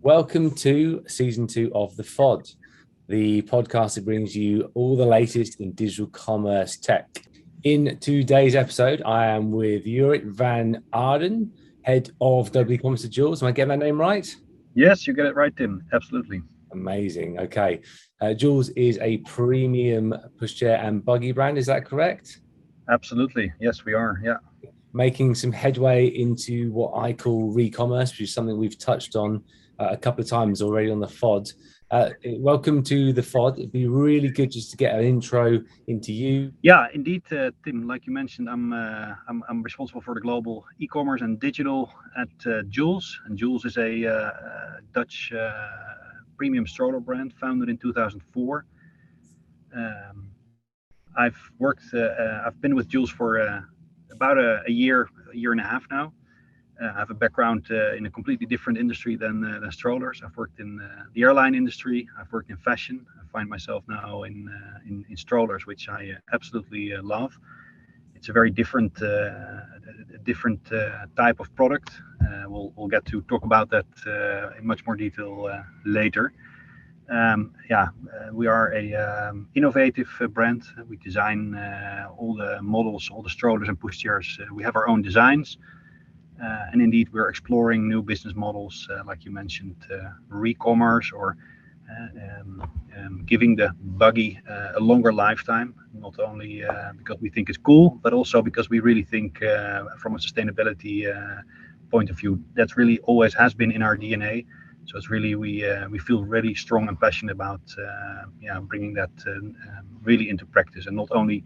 Welcome to season 2 of the FOD, the podcast that brings you all the latest in digital commerce tech. In today's episode, I am with Jurryt van Arend, head of eCommerce at Joolz. Am I getting that name right? Yes, you get it right, Tim. Absolutely. Amazing. Okay. Joolz is a premium pushchair and buggy brand. Is that correct? Absolutely. Yes, we are. Yeah. Making some headway into what I call re-commerce, which is something we've touched on a couple of times already on the FOD. Welcome to the FOD. It'd be really good just to get an intro into you. Yeah, indeed, Tim. Like you mentioned, I'm responsible for the global e-commerce and digital at Joolz, and Joolz is a Dutch premium stroller brand founded in 2004. I've been with Joolz for about a year and a half now. I have a background in a completely different industry than strollers. I've worked in the airline industry. I've worked in fashion. I find myself now in strollers, which I absolutely love. It's a very different type of product. We'll get to talk about that in much more detail later. We are a innovative brand. We design all the models, all the strollers and pushchairs. We have our own designs. And indeed, we're exploring new business models, like you mentioned, re-commerce or giving the buggy a longer lifetime, not only because we think it's cool, but also because we really think from a sustainability point of view, that's really always has been in our DNA. So it's really, we feel really strong and passionate about bringing that really into practice and not only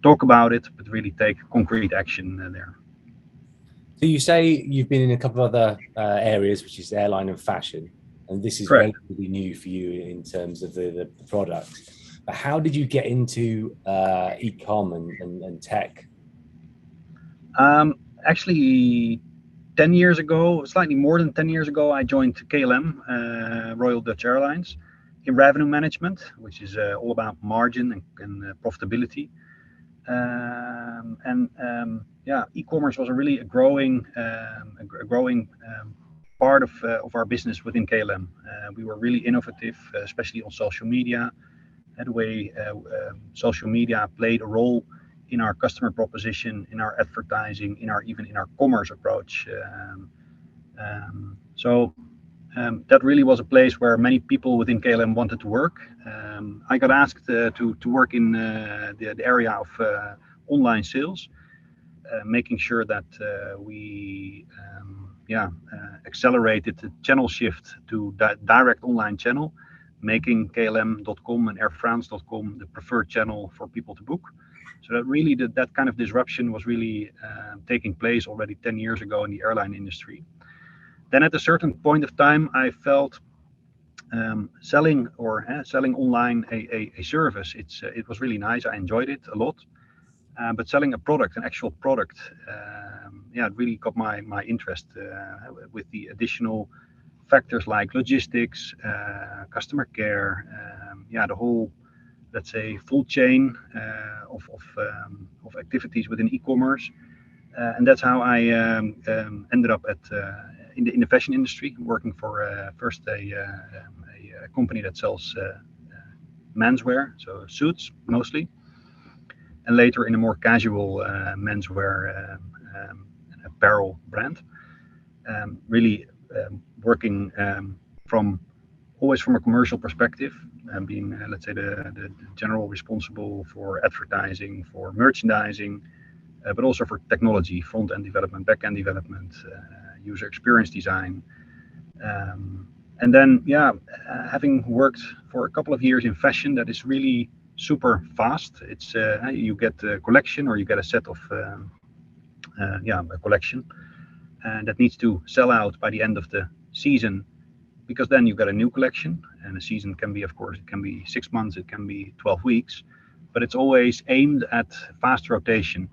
talk about it, but really take concrete action there. So you say you've been in a couple of other areas, which is airline and fashion, and this is Correct. relatively new for you in terms of the product. But how did you get into e-com and tech? Actually, 10 years ago, slightly more than 10 years ago, I joined KLM, Royal Dutch Airlines, in revenue management, which is all about margin and profitability. E-commerce was a growing part of our business within KLM. We were really innovative, especially on social media. The way social media played a role in our customer proposition, in our advertising, even in our commerce approach. That really was a place where many people within KLM wanted to work. I got asked to work in the area of online sales, making sure that we accelerated the channel shift to direct online channel, making KLM.com and airfrance.com the preferred channel for people to book. So that really that kind of disruption was really taking place already 10 years ago in the airline industry. Then at a certain point of time, I felt selling online a service. It was really nice. I enjoyed it a lot. But selling a product, an actual product, it really got my interest with the additional factors like logistics, customer care, the whole, let's say, full chain of activities within e-commerce. And that's how I ended up in the fashion industry, working for first a company that sells menswear, so suits mostly, and later in a more casual menswear apparel brand. Really working always from a commercial perspective, and being let's say the general responsible for advertising, for merchandising, but also for technology, front-end development, back-end development, user experience design. And then, having worked for a couple of years in fashion, that is really super fast. It's you get a collection or you get a set of a collection, and that needs to sell out by the end of the season, because then you got a new collection, and a season can be, of course, it can be 6 months, it can be 12 weeks, but it's always aimed at fast rotation.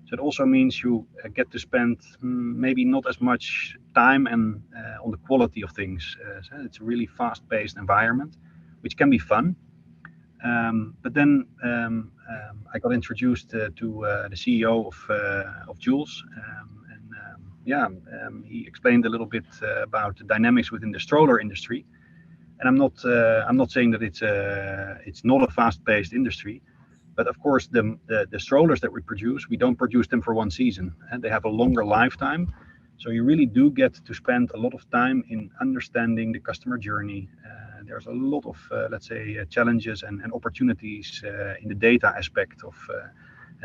So it also means you get to spend maybe not as much time and on the quality of things. So it's a really fast-paced environment, which can be fun. But then I got introduced to the CEO of Joolz, and he explained a little bit about the dynamics within the stroller industry. And I'm not saying that it's not a fast-paced industry, but of course the strollers that we don't produce them for one season, and they have a longer lifetime. So you really do get to spend a lot of time in understanding the customer journey. There's a lot of let's say challenges and opportunities in the data aspect of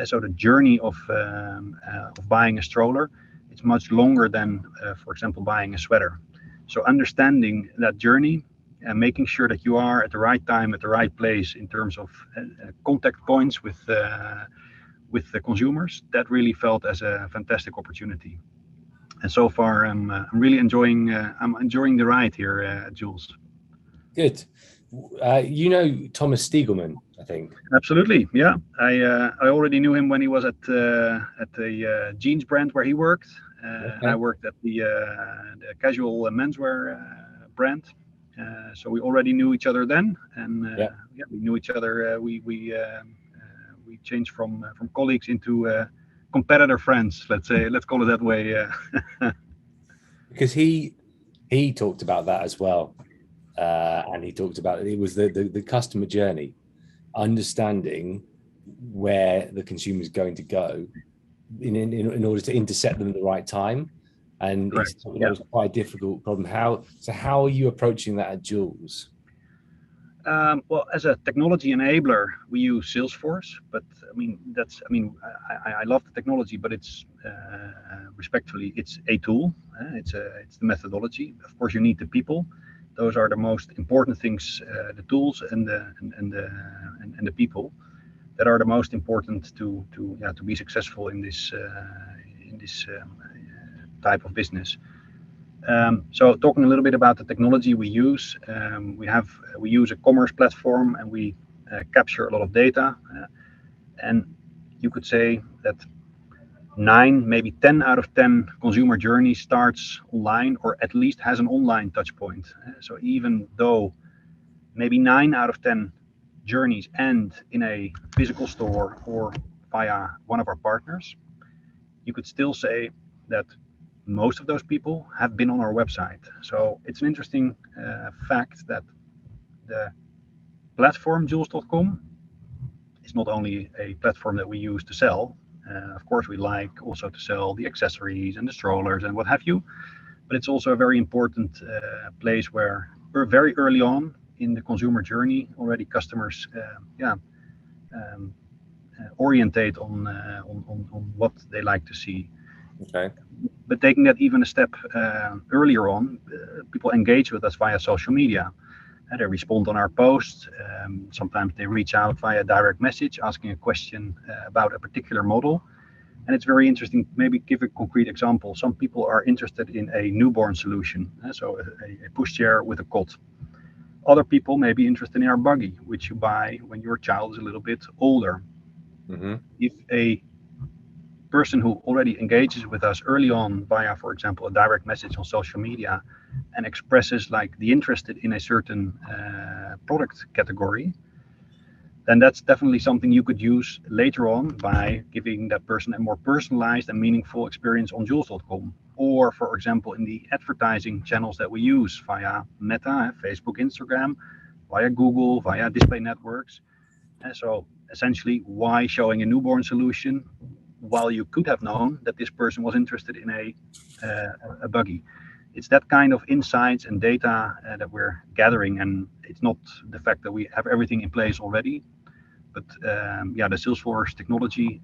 so the journey of buying a stroller. It's much longer than, for example, buying a sweater. So understanding that journey and making sure that you are at the right time, at the right place in terms of contact points with the consumers, that really felt as a fantastic opportunity. And so far, I'm really enjoying the ride here at Joolz. Good. You know Thomas Stiegelman, I think. Absolutely, yeah. I already knew him when he was at the jeans brand where he worked, and I worked at the casual menswear brand. So we already knew each other then, and we knew each other. We changed from colleagues into competitor friends. Let's call it that way. Because he talked about that as well. And he talked about it was the customer journey, understanding where the consumer is going to go in order to intercept them at the right time. And it was quite a difficult problem. How are you approaching that at Joolz? Well, as a technology enabler, we use Salesforce, but I love the technology, but it's respectfully, it's a tool. It's the methodology. Of course, you need the people. Those are the most important things. The tools and the people that are the most important to be successful in this type of business. So talking a little bit about the technology we use, we use a commerce platform, and we capture a lot of data, and you could say that 9, maybe 10 out of 10 consumer journey starts online, or at least has an online touch point. So even though maybe 9 out of 10 journeys end in a physical store or via one of our partners, you could still say that most of those people have been on our website. So it's an interesting fact that the platform Joolz.com is not only a platform that we use to sell. Of course, we like also to sell the accessories and the strollers and what have you, but it's also a very important place where we're very early on in the consumer journey. Already customers orientate on what they like to see. Okay. But taking that even a step earlier on, people engage with us via social media. They respond on our posts. Sometimes they reach out via direct message asking a question about a particular model. And it's very interesting. Maybe give a concrete example. Some people are interested in a newborn solution, so a pushchair with a cot. Other people may be interested in our buggy, which you buy when your child is a little bit older. Mm-hmm. If a person who already engages with us early on via, for example, a direct message on social media and expresses like the interest in a certain product category, then that's definitely something you could use later on by giving that person a more personalized and meaningful experience on Joolz.com. Or, for example, in the advertising channels that we use via Meta, Facebook, Instagram, via Google, via display networks. And so essentially, why showing a newborn solution while you could have known that this person was interested in a buggy? It's that kind of insights and data that we're gathering, and it's not the fact that we have everything in place already, but the Salesforce technology,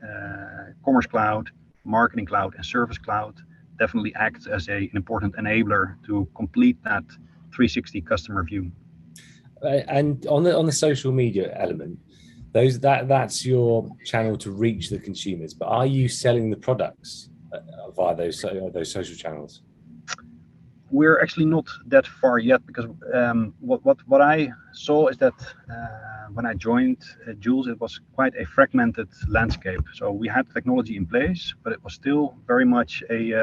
Commerce Cloud, Marketing Cloud, and Service Cloud definitely acts as an important enabler to complete that 360 customer view. And on the social media element, that's your channel to reach the consumers. But are you selling the products via those social channels? We're actually not that far yet, because what I saw is that when I joined Joolz, it was quite a fragmented landscape. So we had technology in place, but it was still very much a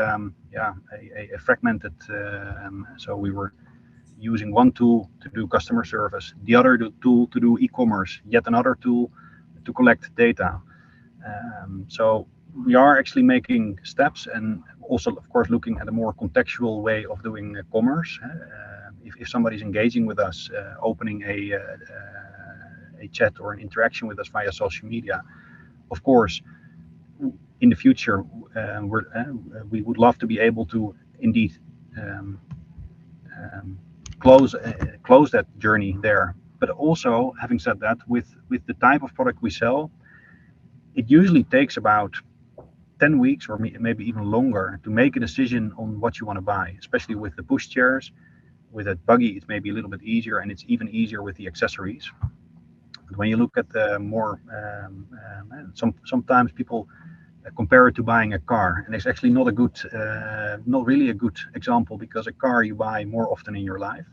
fragmented. So we were using one tool to do customer service, the other tool to do e-commerce, yet another tool to collect data. So we are actually making steps, and also, of course, looking at a more contextual way of doing commerce. If somebody's engaging with us, opening a chat or an interaction with us via social media, of course, in the future, we would love to be able to indeed close that journey there. But also, having said that, with the type of product we sell, it usually takes about 10 weeks or maybe even longer to make a decision on what you want to buy, especially with the push chairs. With a buggy, it's maybe a little bit easier, and it's even easier with the accessories. But when you look at the more, sometimes people compare it to buying a car, and it's actually not really a good example, because a car you buy more often in your life.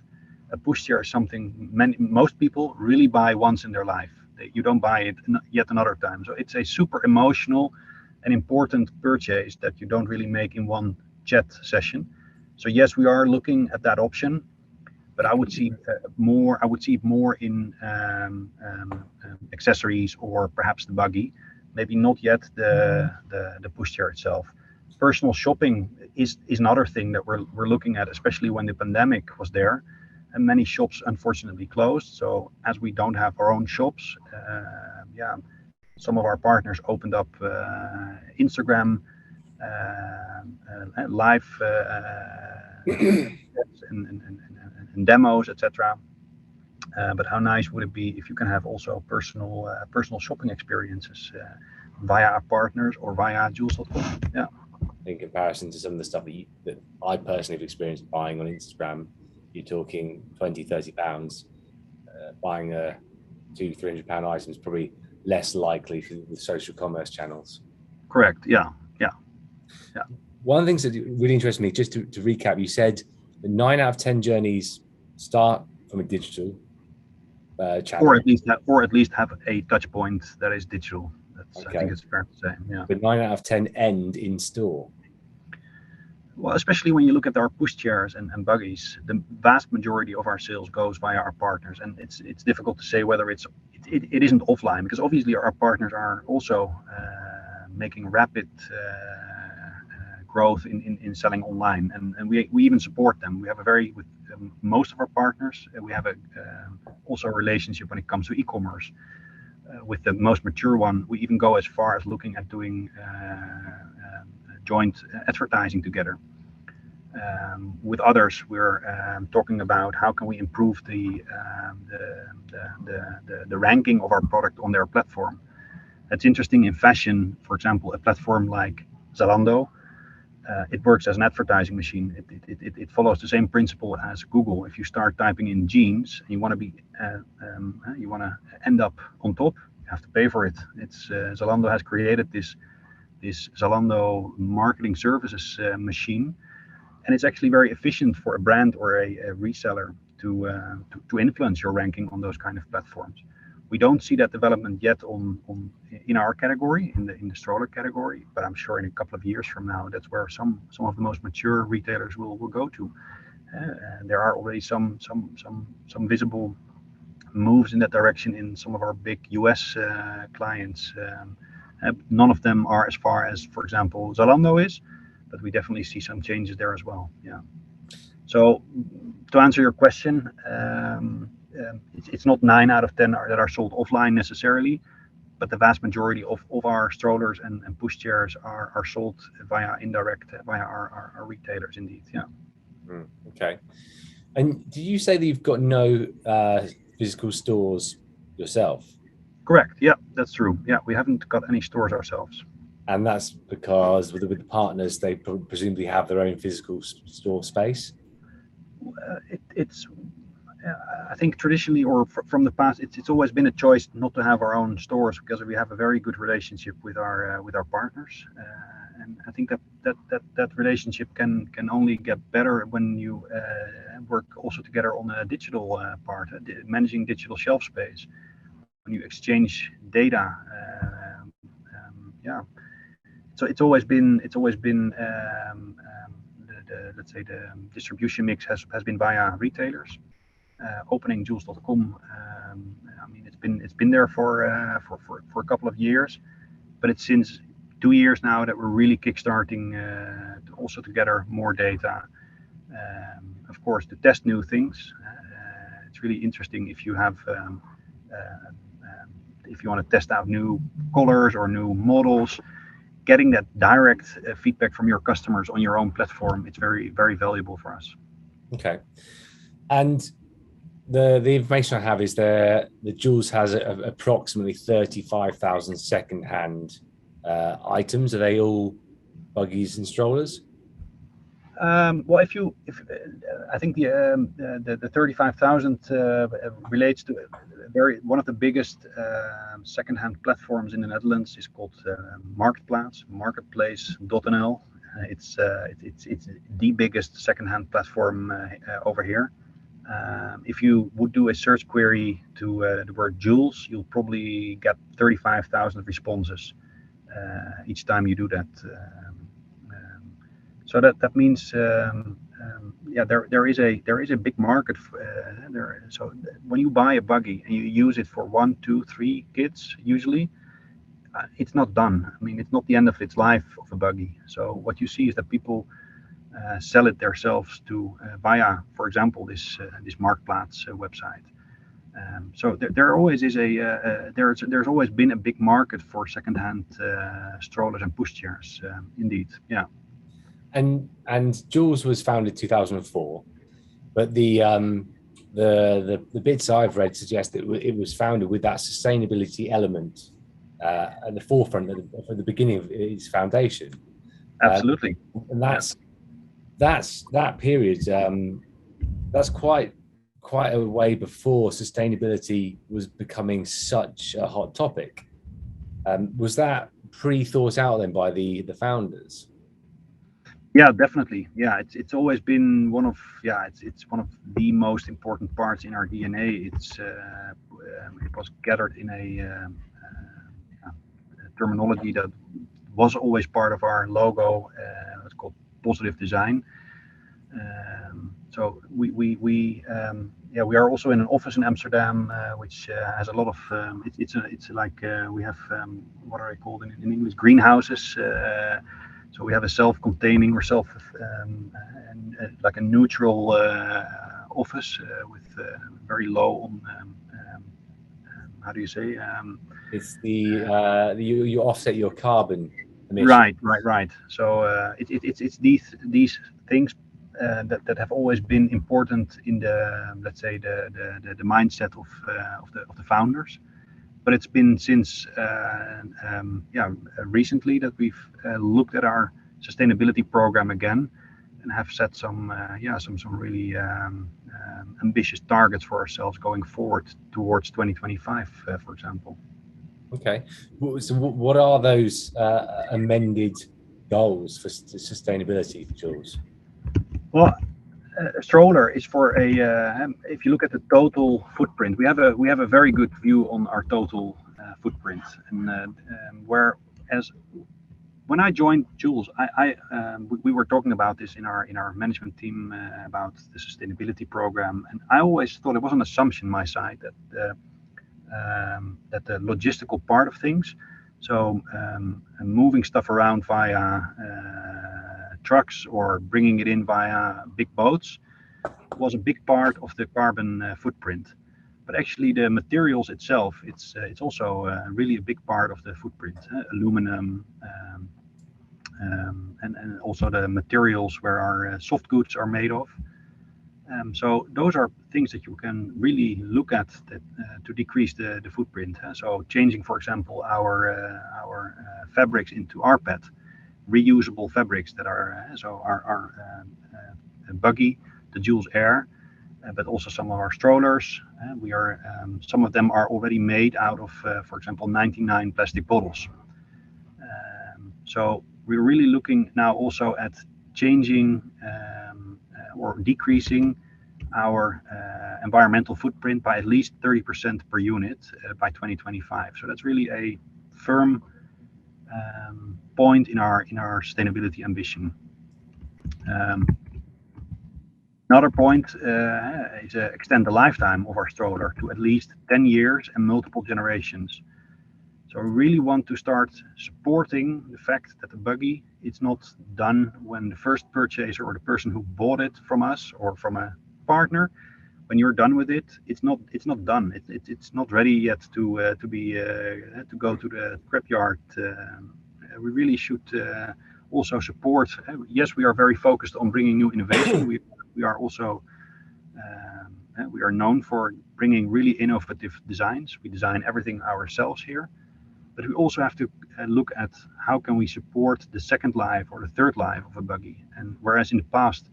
A pushchair is something most people really buy once in their life. You don't buy it yet another time. So it's a super emotional and important purchase that you don't really make in one chat session. So yes, we are looking at that option, but I would see more. I would see it more in accessories, or perhaps the buggy. Maybe not yet the pushchair itself. Personal shopping is another thing that we're looking at, especially when the pandemic was there, and many shops unfortunately closed. So as we don't have our own shops, some of our partners opened up Instagram live and demos, etc. But how nice would it be if you can have also personal shopping experiences via our partners or via Joolz.com? Yeah. In comparison to some of the stuff that I personally have experienced buying on Instagram, you're talking 20, 30 pounds. Buying a £200-300 item is probably less likely for the social commerce channels. Correct. Yeah. One of the things that really interests me, just to recap, you said that 9 out of 10 journeys start from a digital channel, or at least have a touch point that is digital. Okay. I think it's fair to say. Yeah. But 9 out of 10 end in store. Well, especially when you look at our push chairs and buggies, the vast majority of our sales goes via our partners, and it's difficult to say whether it isn't offline, because obviously our partners are also making rapid growth in selling online, and we even support them. We have with most of our partners, we have also a relationship when it comes to e-commerce. With the most mature one, we even go as far as looking at doing joint advertising together. With others, we're talking about how can we improve the ranking of our product on their platform. That's interesting in fashion. For example, a platform like Zalando, it works as an advertising machine. It follows the same principle as Google. If you start typing in jeans and you want to end up on top, you have to pay for it. Zalando has created this Zalando marketing services machine, and it's actually very efficient for a brand or a reseller to influence your ranking on those kind of platforms. We don't see that development yet in our category, in the stroller category, but I'm sure in a couple of years from now, that's where some of the most mature retailers will go to. There are already some visible moves in that direction in some of our big US clients. None of them are as far as, for example, Zalando is, but we definitely see some changes there as well. Yeah. So to answer your question, it's not 9 out of 10 that are sold offline necessarily, but the vast majority of our strollers and push chairs are sold via our retailers indeed. Yeah. Okay. And did you say that you've got no physical stores yourself? Correct. Yeah, that's true. Yeah, we haven't got any stores ourselves. And that's because with the partners, they presumably have their own physical store space? I think traditionally, or from the past, it's always been a choice not to have our own stores, because we have a very good relationship with our partners, and I think that relationship can only get better when you work also together on a digital part, managing digital shelf space. When you exchange data, so it's always been let's say the distribution mix has been via retailers. Opening Joolz.com, I mean, it's been there for a couple of years, but it's since 2 years now that we're really kickstarting also to gather more data. Of course, to test new things. It's really interesting if you have if you want to test out new colors or new models. Getting that direct feedback from your customers on your own platform, it's very, very valuable for us. Okay. And the information I have is the Joolz has approximately 35,000 second-hand items. Are they all buggies and strollers? Well, I think the 35,000 relates to one of the biggest second-hand platforms in the Netherlands is called marketplace.nl. It's the biggest second-hand platform over here. If you would do a search query to the word Joolz, you'll probably get 35,000 responses each time you do that. So that means there is a big market there. So when you buy a buggy and you use it for 1, 2, 3 kids, usually it's not done. I mean, it's not the end of its life of a buggy. So what you see is that people sell it themselves to via, for example, this Marktplaats website. So there always is there's always been a big market for secondhand strollers and pushchairs. Indeed, yeah. And Joolz was founded 2004, but the bits I've read suggest that it was founded with that sustainability element at the forefront at the beginning of its foundation. Absolutely. And that period. That's quite a way before sustainability was becoming such a hot topic. Was that pre-thought out then by the founders? Yeah, definitely. Yeah, it's always been one of the most important parts in our DNA. It was gathered in a terminology that was always part of our logo. It's called positive design. So we are also in an office in Amsterdam, which has a lot of. It's like we have what are they called in English? Greenhouses. So we have a self-containing or like a neutral office with very low on. How do you say? It's you offset your carbon emissions. Right. So it's these things that have always been important in the, let's say, the mindset of the founders. But it's been since recently that we've looked at our sustainability program again and have set some really ambitious targets for ourselves going forward towards 2025, for example. Okay, so what are those amended goals for sustainability for Joolz? Well, a stroller is for if you look at the total footprint, we have a very good view on our total footprint, and whereas when I joined Joolz, we were talking about this in our management team about the sustainability program, and I always thought it was an assumption my side that the logistical part of things, so moving stuff around via trucks or bringing it in via big boats was a big part of the carbon footprint. But actually the materials itself, it's also really a big part of the footprint. Aluminum and also the materials where our soft goods are made of. So those are things that you can really look at to decrease the footprint. So changing, for example, our fabrics into rPET, reusable fabrics that are our buggy, the Joolz Air, but also some of our strollers. Some of them are already made out of, for example, 99 plastic bottles. So we're really looking now also at changing or decreasing our environmental footprint by at least 30% per unit by 2025. So that's really a firm point in our sustainability ambition. Another point is extend the lifetime of our stroller to at least 10 years and multiple generations. So we really want to start supporting the fact that the buggy, it's not done when the first purchaser or the person who bought it from us or from a partner. When you're done with it, it's not done. It's not ready yet to go to the scrapyard. We really should also support. Yes, we are very focused on bringing new innovation. We are also we are known for bringing really innovative designs. We design everything ourselves here, but we also have to look at how can we support the second life or the third life of a buggy. And whereas in the past,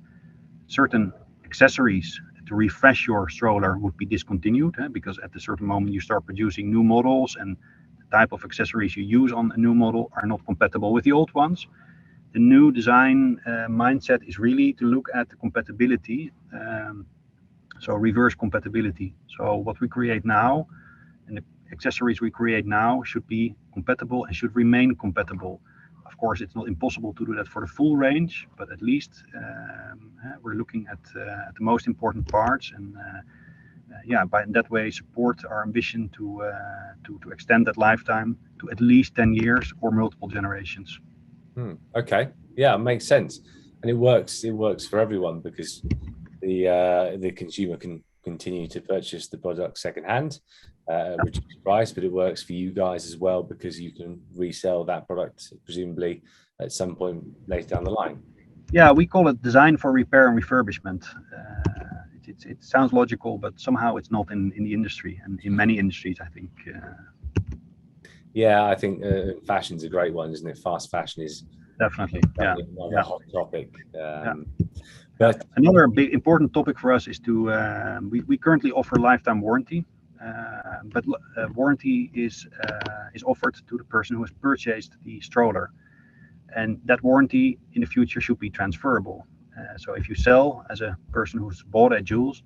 certain accessories to refresh your stroller would be discontinued, because at a certain moment you start producing new models and the type of accessories you use on a new model are not compatible with the old ones. The new design mindset is really to look at the compatibility, so reverse compatibility. So what we create now and the accessories we create now should be compatible and should remain compatible. Of course, it's not impossible to do that for the full range, but at least we're looking at the most important parts, and by in that way support our ambition to extend that lifetime to at least 10 years or multiple generations. Okay, yeah, it makes sense, and it works. It works for everyone because the consumer can continue to purchase the product secondhand, reduced price, but it works for you guys as well because you can resell that product presumably at some point later down the line. Yeah, we call it design for repair and refurbishment. It sounds logical, but somehow it's not in the industry and in many industries, I think. Yeah, I think fashion's a great one, isn't it? Fast fashion is definitely a hot topic. But another big important topic for us is to we currently offer lifetime warranty, but warranty is offered to the person who has purchased the stroller, and that warranty in the future should be transferable. So if you sell as a person who's bought a Joolz,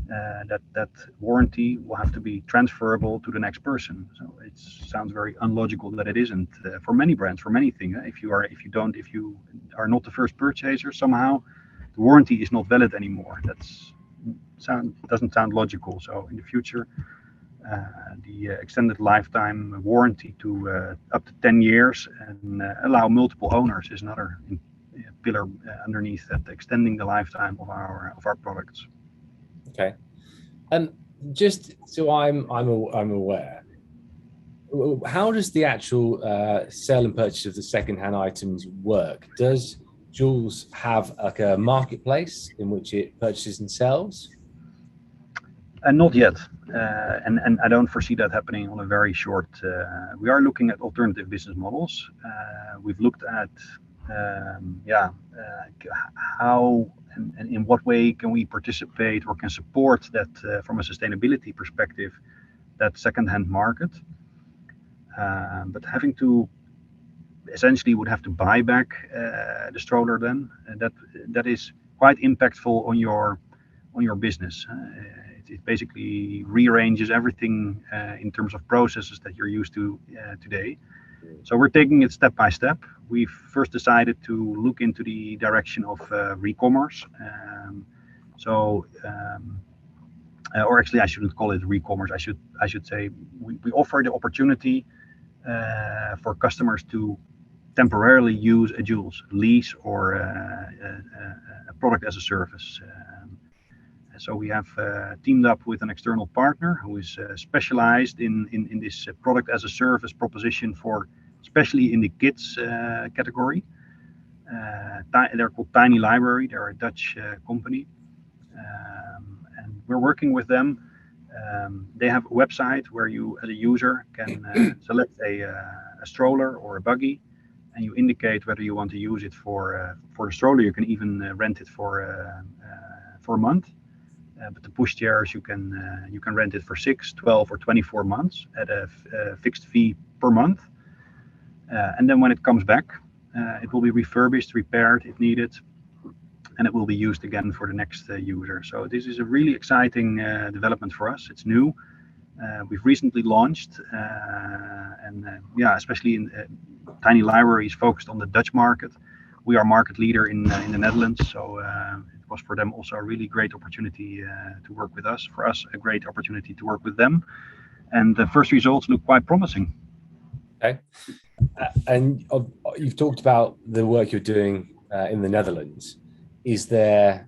that warranty will have to be transferable to the next person. So it sounds very unlogical that it isn't for many brands, for many things. If you are not the first purchaser, somehow the warranty is not valid anymore. Doesn't sound logical. So in the future, the extended lifetime warranty to up to 10 years and allow multiple owners is another pillar underneath that, extending the lifetime of our products. Okay, and just so I'm aware, how does the actual sale and purchase of the second-hand items work? Does Joolz have like a marketplace in which it purchases and sells? Not yet, and I don't foresee that happening on a very short. We are looking at alternative business models. We've looked at how and in what way can we participate or can support that from a sustainability perspective, that second-hand market. But having to essentially would have to buy back the stroller then, and that is quite impactful on your business. It basically rearranges everything in terms of processes that you're used to today. So we're taking it step by step. We've first decided to look into the direction of e-commerce. Or actually, I shouldn't call it e-commerce. I should say we offer the opportunity for customers to temporarily use a Joolz lease or a product as a service. So we have teamed up with an external partner who is specialized in this product as a service proposition for, especially in the kids category. They're called Tiny Library. They're a Dutch company, and we're working with them. They have a website where you, as a user, can select a stroller or a buggy, and you indicate whether you want to use it for the stroller. You can even rent it for a month. But the pushchairs you can rent it for 6, 12, or 24 months at a fixed fee per month. And then when it comes back, it will be refurbished, repaired if needed, and it will be used again for the next user. So this is a really exciting development for us. It's new. We've recently launched, especially in Tiny Libraries focused on the Dutch market. We are market leader in the Netherlands, so it was for them also a really great opportunity to work with us. For us, a great opportunity to work with them, and the first results look quite promising. Okay. And you've talked about the work you're doing in the Netherlands. Is there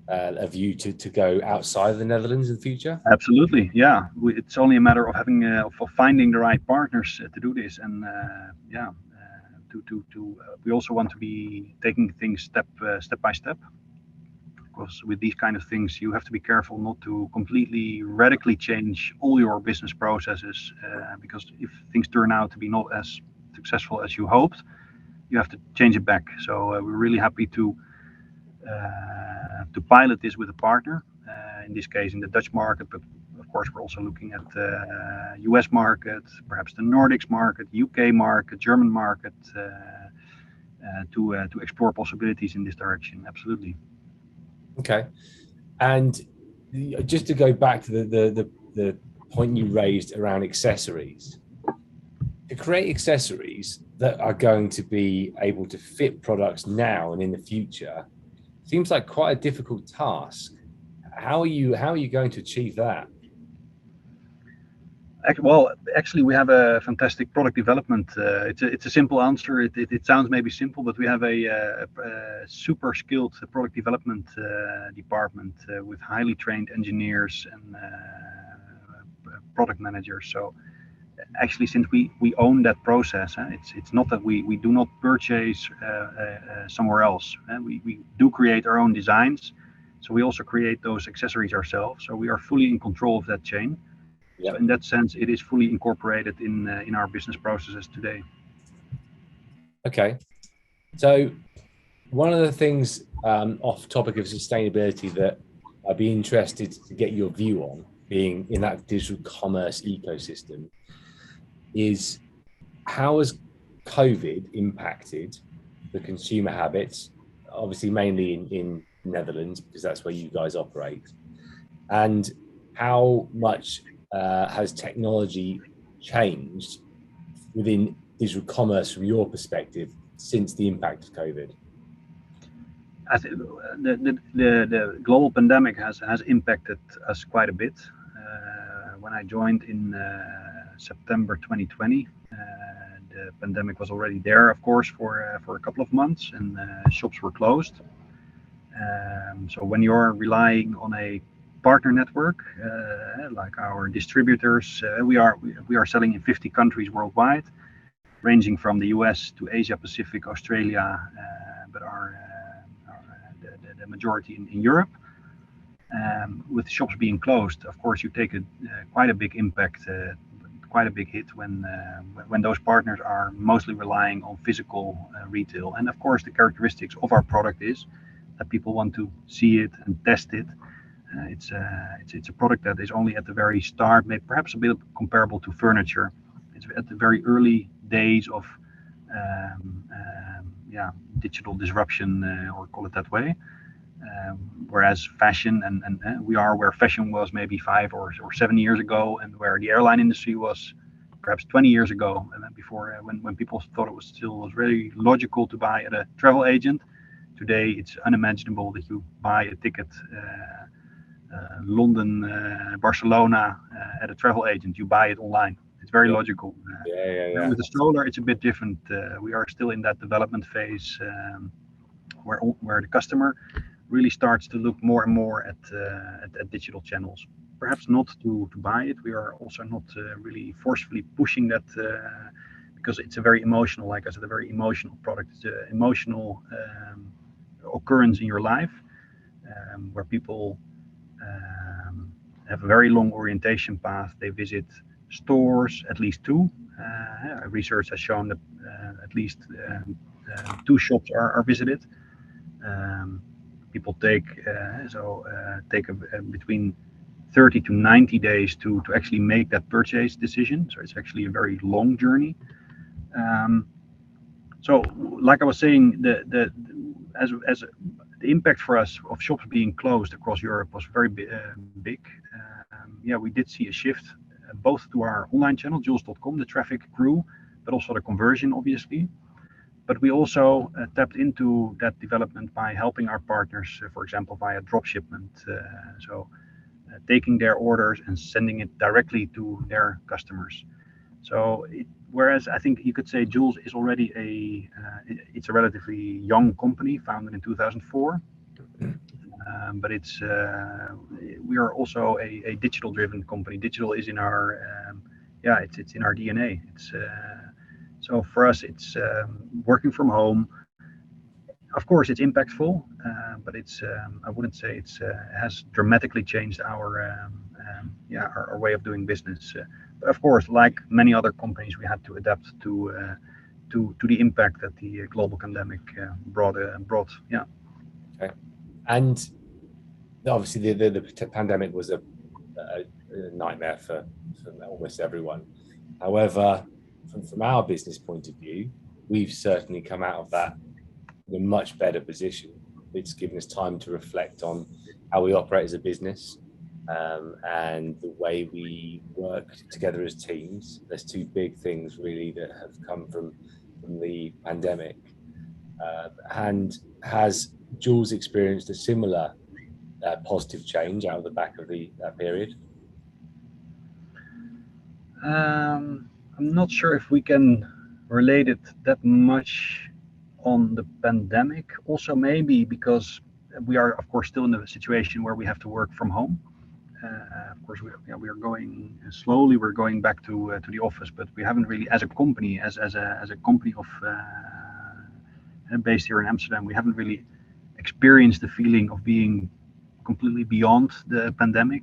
a view to go outside of the Netherlands in the future? Absolutely, yeah. It's only a matter of having of finding the right partners to do this, and we also want to be taking things step by step. Because with these kind of things, you have to be careful not to completely radically change all your business processes. Because if things turn out to be not as successful as you hoped, you have to change it back. So we're really happy to pilot this with a partner. In this case, in the Dutch market, but of course, we're also looking at the US market, perhaps the Nordics market, UK market, German market, to explore possibilities in this direction. Absolutely. Okay. And just to go back to the point you raised around accessories, to create accessories that are going to be able to fit products now and in the future seems like quite a difficult task. How are you going to achieve that? Well, actually, we have a fantastic product development. It's a simple answer. It sounds maybe simple, but we have a super skilled product development department with highly trained engineers and product managers. So actually, since we own that process, it's not that we do not purchase somewhere else. We do create our own designs. So we also create those accessories ourselves. So we are fully in control of that chain. Yep. So in that sense, it is fully incorporated in our business processes today. Okay. So one of the things off topic of sustainability that I'd be interested to get your view on, being in that digital commerce ecosystem, is how has COVID impacted the consumer habits, obviously mainly in Netherlands, because that's where you guys operate, and how much has technology changed within digital commerce from your perspective since the impact of COVID? I think the global pandemic has impacted us quite a bit. When I joined in September 2020, the pandemic was already there, of course, for a couple of months, and shops were closed. So when you're relying on a partner network, like our distributors, we are selling in 50 countries worldwide, ranging from the US to Asia Pacific, Australia, but the majority in Europe. With shops being closed, of course, you take quite a big impact, quite a big hit when those partners are mostly relying on physical retail. And of course, the characteristics of our product is that people want to see it and test it. It's a product that is only at the very start, maybe perhaps a bit comparable to furniture. It's at the very early days of digital disruption, or call it that way. Whereas fashion and we are where fashion was maybe 5 or 7 years ago, and where the airline industry was perhaps 20 years ago, and before when people thought it was very logical to buy at a travel agent. Today it's unimaginable that you buy a ticket London, Barcelona at a travel agent. You buy it online. It's very logical. Yeah. With the stroller, it's a bit different. We are still in that development phase where the customer really starts to look more and more at digital channels. Perhaps not to buy it. We are also not really forcefully pushing that because it's a very emotional, like I said, a very emotional product. It's an emotional occurrence in your life where people have a very long orientation path. They visit stores, at least 2. Research has shown that at least 2 shops are visited. People take between 30 to 90 days to actually make that purchase decision. So it's actually a very long journey. So, like I was saying, the impact for us of shops being closed across Europe was very big. We did see a shift both to our online channel, Joolz.com. The traffic grew, but also the conversion, obviously. But we also tapped into that development by helping our partners, for example, via drop shipment. Taking their orders and sending it directly to their customers. Whereas I think you could say Joolz is already it's a relatively young company founded in 2004, but we are also a digital-driven company. Digital is in our it's in our DNA. So for us, it's working from home. Of course, it's impactful, but I wouldn't say it has dramatically changed our way of doing business. But of course, like many other companies, we had to adapt to the impact that the global pandemic brought. Yeah. Okay. And obviously, the pandemic was a nightmare for almost everyone. However, from our business point of view, we've certainly come out of that in a much better position. It's given us time to reflect on how we operate as a business, and the way we work together as teams. There's two big things really that have come from the pandemic. And has Joolz experienced a similar positive change out of the back of that period? I'm not sure if we can relate it that much on the pandemic. Also, maybe because we are, of course, still in a situation where we have to work from home. Of course, we are going slowly. We're going back to the office, but we haven't really, as a company, as a company of based here in Amsterdam, we haven't really experienced the feeling of being completely beyond the pandemic,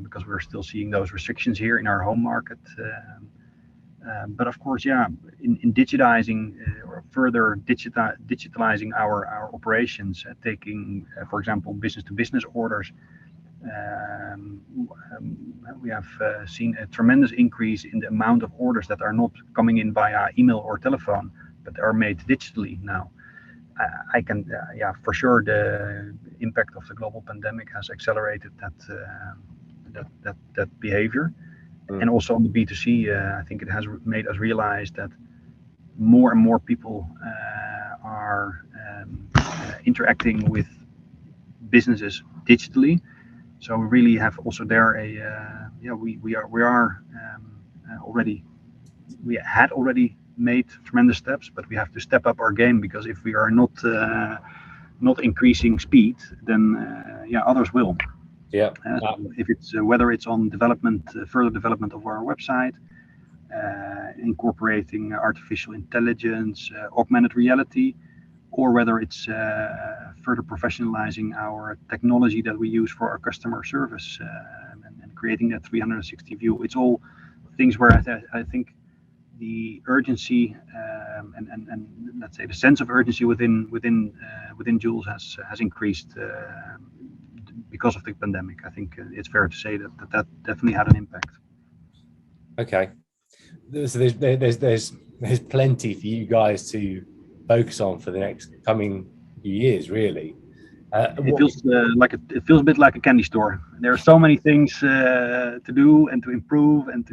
because we're still seeing those restrictions here in our home market. But of course, in digitizing or further digitalizing our operations, taking, for example, business-to-business orders, we have seen a tremendous increase in the amount of orders that are not coming in via email or telephone, but are made digitally now. I can, for sure, the impact of the global pandemic has accelerated that behavior. And also on the B2C, I think it has made us realize that more and more people are interacting with businesses digitally. So we really have also there we had already made tremendous steps, but we have to step up our game, because if we are not increasing speed, then others will. Yeah. If it's whether it's on further development of our website, incorporating artificial intelligence, augmented reality, or whether it's further professionalizing our technology that we use for our customer service, and creating that 360 view. It's all things where I think the urgency and let's say the sense of urgency within Joolz has increased because of the pandemic. I think it's fair to say that definitely had an impact. Okay, so there's plenty for you guys to focus on for the next coming few years, really. It feels a bit like a candy store. There are so many things to do and to improve, and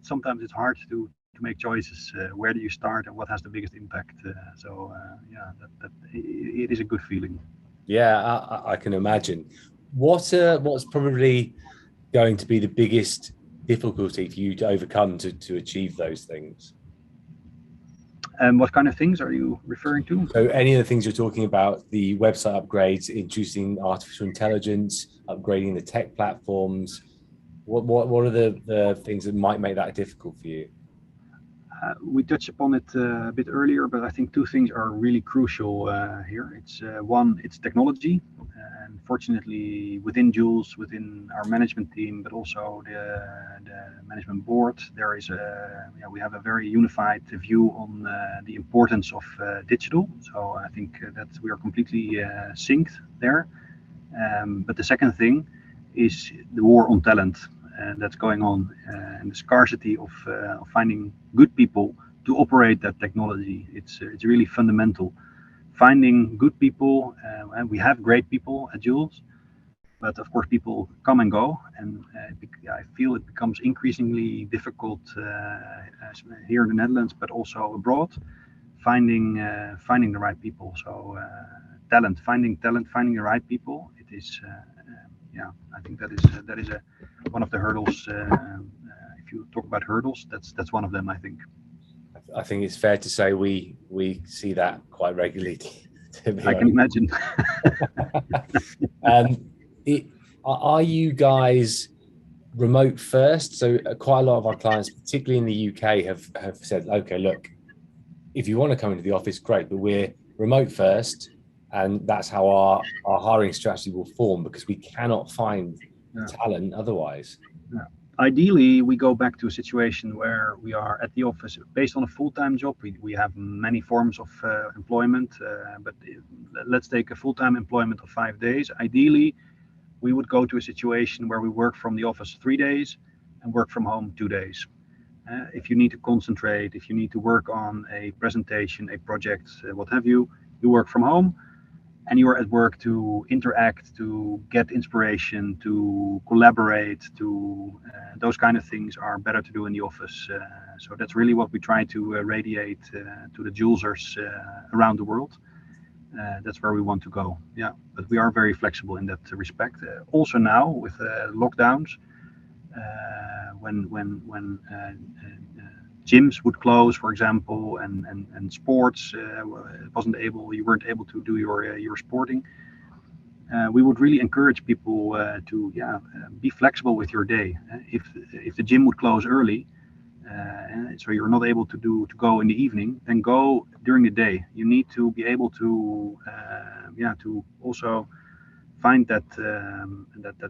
sometimes it's hard to make choices. Where do you start and what has the biggest impact? It is a good feeling. Yeah, I can imagine. What's probably going to be the biggest difficulty for you to overcome to achieve those things? What kind of things are you referring to? So any of the things you're talking about, the website upgrades, introducing artificial intelligence, upgrading the tech platforms, what are the things that might make that difficult for you? We touched upon it a bit earlier, but I think two things are really crucial here. It's one, it's technology. And fortunately, within Joolz, within our management team, but also the management board, there is we have a very unified view on the importance of digital. So I think that we are completely synced there. But the second thing is the war on talent that's going on, and the scarcity of finding good people to operate that technology. It's really fundamental. Finding good people, and we have great people at Joolz, but of course people come and go, and I feel it becomes increasingly difficult here in the Netherlands, but also abroad, finding the right people. So finding the right people. It is I think that is one of the hurdles if you talk about hurdles, that's one of them, I think. I think it's fair to say we see that quite regularly. I can imagine. Are you guys remote first? So quite a lot of our clients, particularly in the UK, have said, okay, look, if you want to come into the office, great, but we're remote first, and that's how our hiring strategy will form, because we cannot find talent otherwise. Yeah. Ideally, we go back to a situation where we are at the office based on a full-time job. We have many forms of employment, but let's take a full-time employment of 5 days. Ideally, we would go to a situation where we work from the office 3 days and work from home 2 days. If you need to concentrate, if you need to work on a presentation, a project, what have you, you work from home. And you are at work to interact, to get inspiration, to collaborate, to those kind of things are better to do in the office. So that's really what we try to radiate to the Joolzers around the world. That's where we want to go. Yeah, but we are very flexible in that respect. Also now with lockdowns, when gyms would close, for example, and sports you weren't able to do your sporting. We would really encourage people to be flexible with your day. If the gym would close early, so you're not able to go in the evening, then go during the day. You need to be able to also find that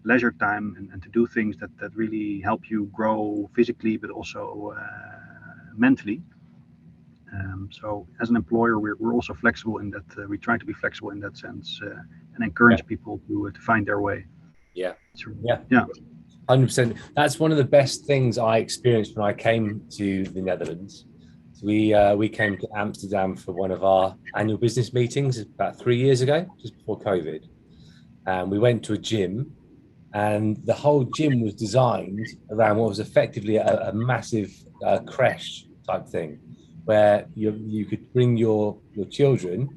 leisure time and to do things that really help you grow physically, but also mentally. So as an employer, we're also flexible in that. We try to be flexible in that sense and encourage people to find their way. Yeah. 100%. That's one of the best things I experienced when I came to the Netherlands. So we came to Amsterdam for one of our annual business meetings about 3 years ago, just before COVID. And we went to a gym, and the whole gym was designed around what was effectively a massive creche type thing, where you could bring your children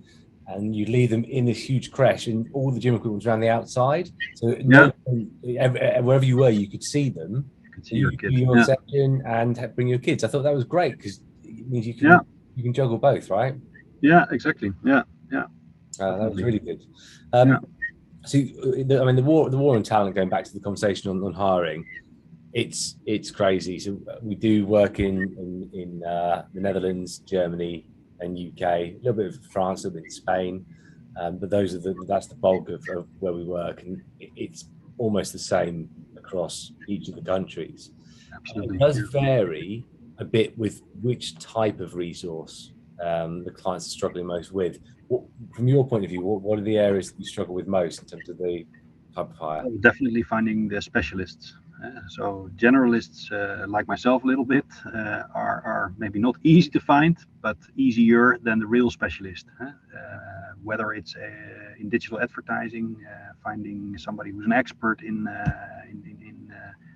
and you leave them in this huge creche, and all the gym equipment was around the outside. So wherever you were, you could see them. You could see your kids. Do your session and bring your kids. I thought that was great, because it means you can juggle both, right? Yeah, exactly. Yeah. That was really good. So, I mean, the war on talent, going back to the conversation on hiring, it's crazy. So we do work in the Netherlands, Germany, and UK, a little bit of France, a little bit of Spain, but that's the bulk of where we work, and it's almost the same across each of the countries. Absolutely. It does vary a bit with which type of resource the clients are struggling most with. From your point of view, what are the areas that you struggle with most in terms of the type of hire? Definitely finding the specialists. So generalists like myself a little bit are maybe not easy to find, but easier than the real specialist. Whether it's in digital advertising, finding somebody who's an expert in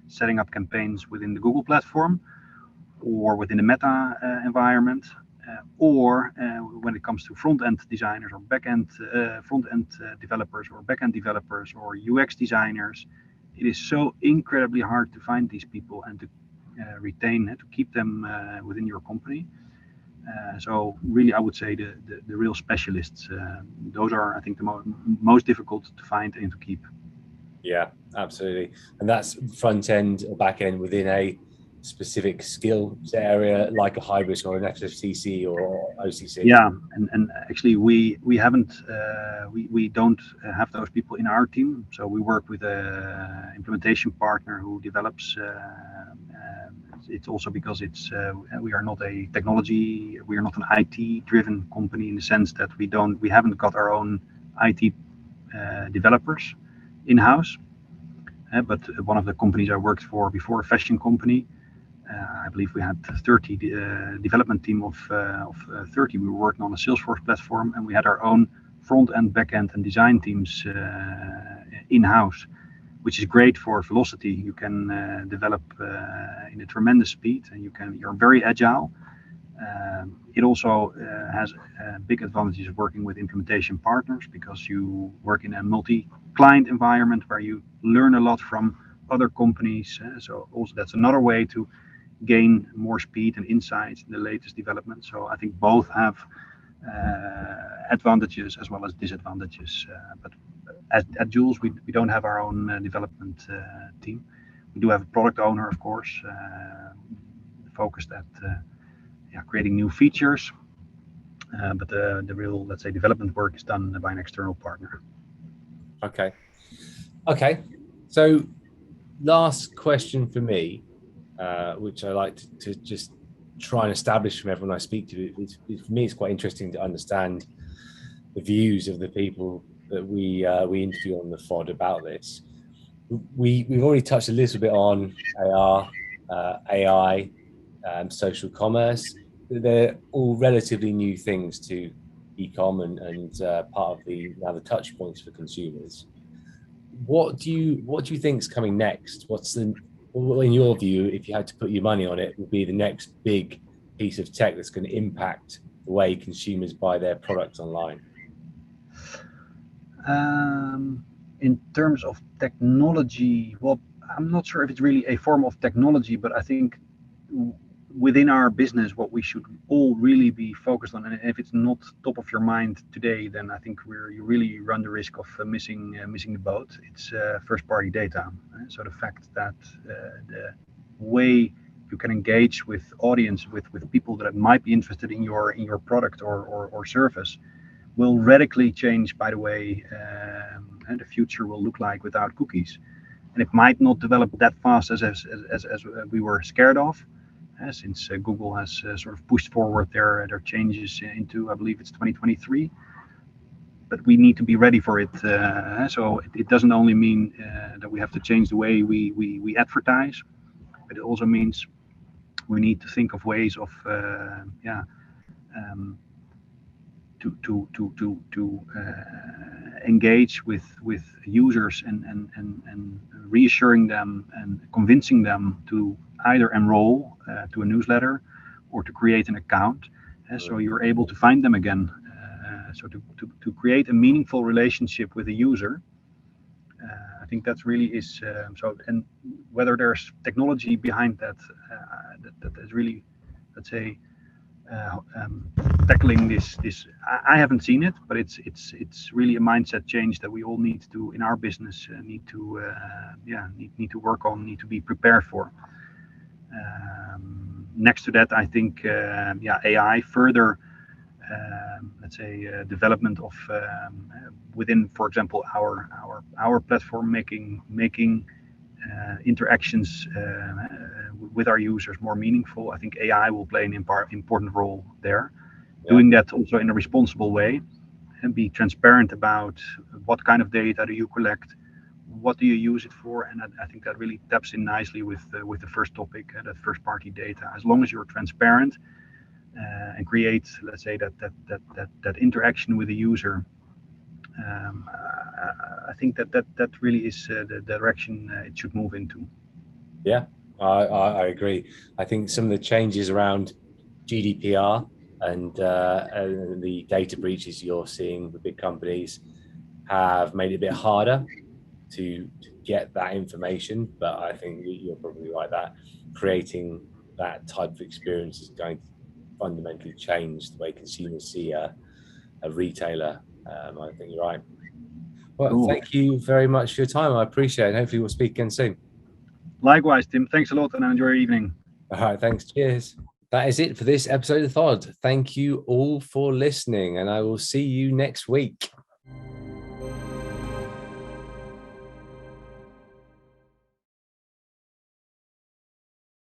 setting up campaigns within the Google platform or within the Meta environment. Or when it comes to front-end designers or back-end front-end developers or back-end developers or UX designers, it is so incredibly hard to find these people and to retain, to keep them within your company. So really, I would say the real specialists, those are, I think, the most difficult to find and to keep. Yeah, absolutely. And that's front-end or back-end within a specific skill area, like a hybrid or an FCC or OCC. Yeah, and actually we haven't we don't have those people in our team. So we work with a implementation partner who develops. It's also because we are not a technology, we are not an IT driven company in the sense that we haven't got our own IT developers in house. But one of the companies I worked for before, a fashion company, I believe we had 30 development team of 30. We were working on a Salesforce platform, and we had our own front end, back end, and design teams in house, which is great for velocity. You can develop in a tremendous speed, and you're very agile. It also has big advantages of working with implementation partners, because you work in a multi-client environment where you learn a lot from other companies. So also that's another way to gain more speed and insights in the latest development. So I think both have advantages as well as disadvantages. But at Joolz, we don't have our own development team. We do have a product owner, of course, focused at creating new features. But the real, let's say, development work is done by an external partner. Okay. So last question for me, which I like to just try and establish from everyone I speak to. For me, it's quite interesting to understand the views of the people that we interview on the FOD about this. We've already touched a little bit on AR, AI, social commerce. They're all relatively new things to e-com and part of the touch points for consumers. What do you think is coming next? In your view, if you had to put your money on it, would be the next big piece of tech that's going to impact the way consumers buy their products online? In terms of technology, well, I'm not sure if it's really a form of technology, but I think within our business, what we should all really be focused on, and if it's not top of your mind today, then I think you really run the risk of missing the boat. It's first-party data. So the fact that the way you can engage with audience, with people that might be interested in your product or service, will radically change by the way the future will look like without cookies. And it might not develop that fast as we were scared of, since Google has sort of pushed forward their changes into, I believe it's 2023. But we need to be ready for it. So it doesn't only mean that we have to change the way we advertise, but it also means we need to think of ways of to engage with users and reassuring them and convincing them to either enroll to a newsletter or to create an account, so you're able to find them again. So to create a meaningful relationship with a user, I think that really is so. And whether there's technology behind that, that is really, let's say, tackling this. I haven't seen it, but it's really a mindset change that we all need to, in our business, need to work on, need to be prepared for. Next to that, I think AI further, let's say, development of within, for example, our platform, making interactions with our users more meaningful. I think AI will play an important role there. Yeah. Doing that also in a responsible way, and be transparent about what kind of data do you collect, what do you use it for, and I think that really taps in nicely with the first topic, that first party data. As long as you're transparent and create, let's say, that interaction with the user, I think that really is the direction it should move into. Yeah, I agree. I think some of the changes around GDPR and the data breaches you're seeing with big companies have made it a bit harder to get that information. But I think you're probably right that creating that type of experience is going to fundamentally change the way consumers see a retailer. I think you're right. Well, cool. Thank you very much for your time. I appreciate it. Hopefully we'll speak again soon. Likewise, Tim. Thanks a lot and enjoy your evening. All right, thanks. Cheers. That is it for this episode of FOD. Thank you all for listening, and I will see you next week.